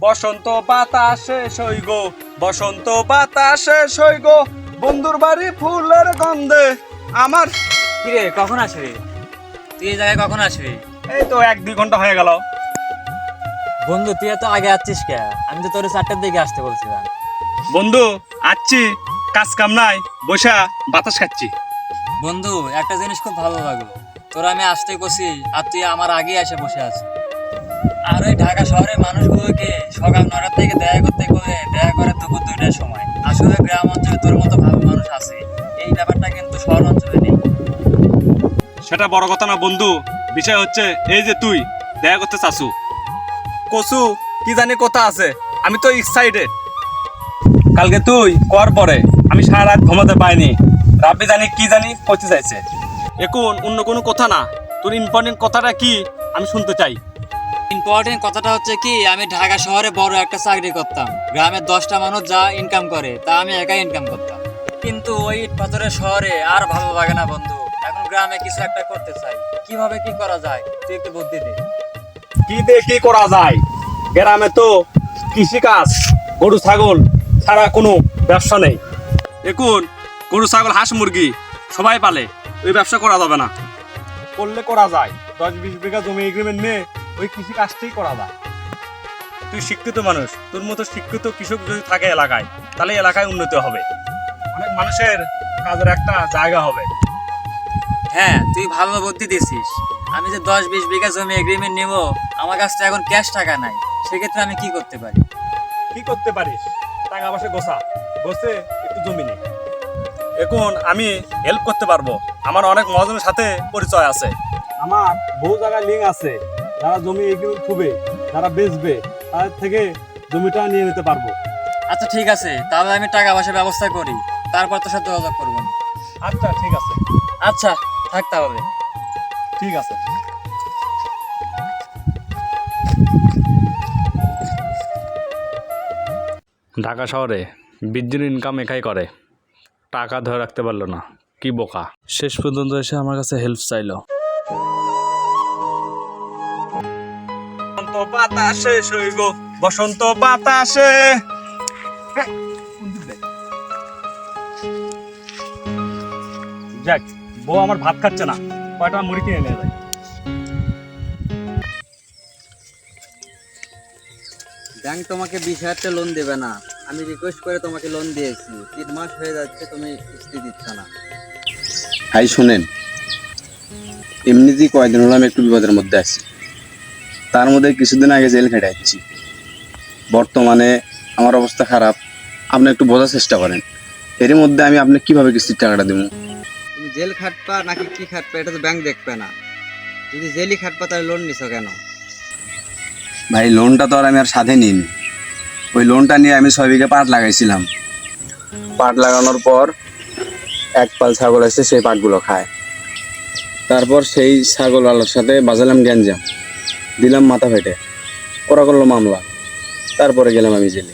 বসন্ত বাতাসে সইগ, বসন্ত বাতাসে সইগ, বন্ধুর বাড়ি ফুলের গন্ধে আমার। কিরে কখন আসবি? তুই এই জায়গায় কখন আসবি? এই তো 1-2 ঘন্টা হয়ে গেল। বন্ধু তুই এত আগে আসছিস কে? আমি তো তোর 4টার দিকে আসতে বলছিলাম। বন্ধু আচ্ছি, কাজ কাম নাই, বসা বাতাস খাচ্ছি। বন্ধু একটা জিনিস খুব ভালো লাগলো, তোর আমি আসতে কছি আর তুই আমার আগে এসে বসে আছিস। আর ওই ঢাকা শহরের মানুষগুলোকে সকাল 9টার থেকে দেখা করতে দেখা করে দুপুর 2টার সময়। আসলে গ্রাম অঞ্চলে তোর মতো ভালো মানুষ আছে, এই ব্যাপারটা কিন্তু শহর অঞ্চলে নেই। সেটা বড় কথা না বন্ধু, বিষয় হচ্ছে এই যে তুই দেখা করতে চাসু কসু কি জানি কথা আছে, আমি তো এক্সাইটেড। কালকে তুই কর পরে আমি সারা রাত ঘুমাতে পাইনি, রাব্বি জানি কি জানি করতে চাইছে। এখন অন্য কোনো কথা না, তোর ইম্পর্টেন্ট কথাটা কি আমি শুনতে চাই। ইম্পর্টেন্ট কথাটা হচ্ছে কি, আমি ঢাকা শহরে বড় একটা চাকরি করতাম। গ্রামের 10টা মানুষ যা ইনকাম করে তা আমি একাই ইনকাম করতাম। কিন্তু ওই পাথরের শহরে আর ভালো লাগে না বন্ধু। এখন গ্রামে কিছু একটা করতে চাই, কিভাবে কি করা যায় তুই একটু বুদ্ধি দে। কি দিয়ে কি করা যায়? গ্রামে তো কৃষিকাজ, গরু ছাগল ছাড়া কোনো ব্যবসা নেই। এখন গরু ছাগল হাঁস মুরগি সবাই পালে, ওই ব্যবসা করা যাবে না। করলে করা যায়, 10-20 বিঘা জমি এগ্রিমেন্ট নিয়ে ওই কৃষি কাজটাই করা যায়। তুই শিক্ষিত মানুষ, তোর মতো শিক্ষিত কৃষক যদি থাকে এলাকায়, তাহলে এলাকায় উন্নতি হবে, অনেক মানুষের কাজের একটা জায়গা হবে। হ্যাঁ তুই ভালো বুদ্ধি দিছিস। আমি যে 10-20 বিঘা জমি এগ্রিমেন্ট নিব, আমার কাছে এখন ক্যাশ টাকা নাই, সেক্ষেত্রে আমি কি করতে পারি? কি করতে পারিস? টাকা পয়সা গোছে একটু জমি নে। এখন আমি হেল্প করতে পারবো, আমার অনেক মহাজনের সাথে পরিচয় আছে, আমার বহু জায়গায় লিঙ্ক আছে। যারা জমি এগ্রিমেন্ট খুবে, যারা বেচবে, তাদের থেকে জমিটা নিয়ে নিতে পারবো। আচ্ছা ঠিক আছে, তাহলে আমি টাকা পয়সার ব্যবস্থা করি, তারপর তোর সাথে যোগাযোগ করবো। আচ্ছা ঠিক আছে। আচ্ছা থাক তাহলে। ঠিক আছে। ঢাকা শহরে বিদ্যুৎ ইনকাম একাই করে, টাকা ধরে রাখতে পারলো না, কি বোকা। শেষ পর্যন্ত এসে আমার কাছে হেল্প চাইলো। বসন্ত বাতাসে সইগ, বসন্ত বাতাসে। যাক, বউ আমার ভাত খাচ্ছে না, কয়টা মুড়ি কিনে নিয়ে যায়। ব্যাংক তোমাকে 20,000 লোন দেবে না। আমি রিকোয়েস্ট করে তোমাকে লোন দিয়েছি, 3 মাস হয়ে যাচ্ছে তুমি কিস্তি দিচ্ছ না। ভাই শুনেন, এমনিতেই কয়দিন হলো আমি একটু বিপদের মধ্যে আছি, তার মধ্যে কিছুদিন আগে জেল খেটে যাচ্ছি। বর্তমানে আমার অবস্থা খারাপ, আপনি একটু বোঝার চেষ্টা করেন। এর মধ্যে আমি আপনি কিভাবে কিস্তির টাকাটা দেবো? তুমি জেল খাটপা নাকি কি খাটপা এটা তো ব্যাংক দেখবে না। যদি জেলই খাটপা তাহলে লোন নিছো কেন? ভাই লোনটা তো আর আমি আর সাথে নিইনি। ওই লোনটা নিয়ে আমি 6 বিঘা পাট লাগাইছিলাম। পাট লাগানোর পর এক পাল ছাগল এসে সেই পাটগুলো খায়। তারপর সেই ছাগলওয়ালার সাথে বাজালাম গ্যাঞ্জাম, দিলাম মাথা ফেটে, ওরা করলো মামলা, তারপরে গেলাম আমি জেলে।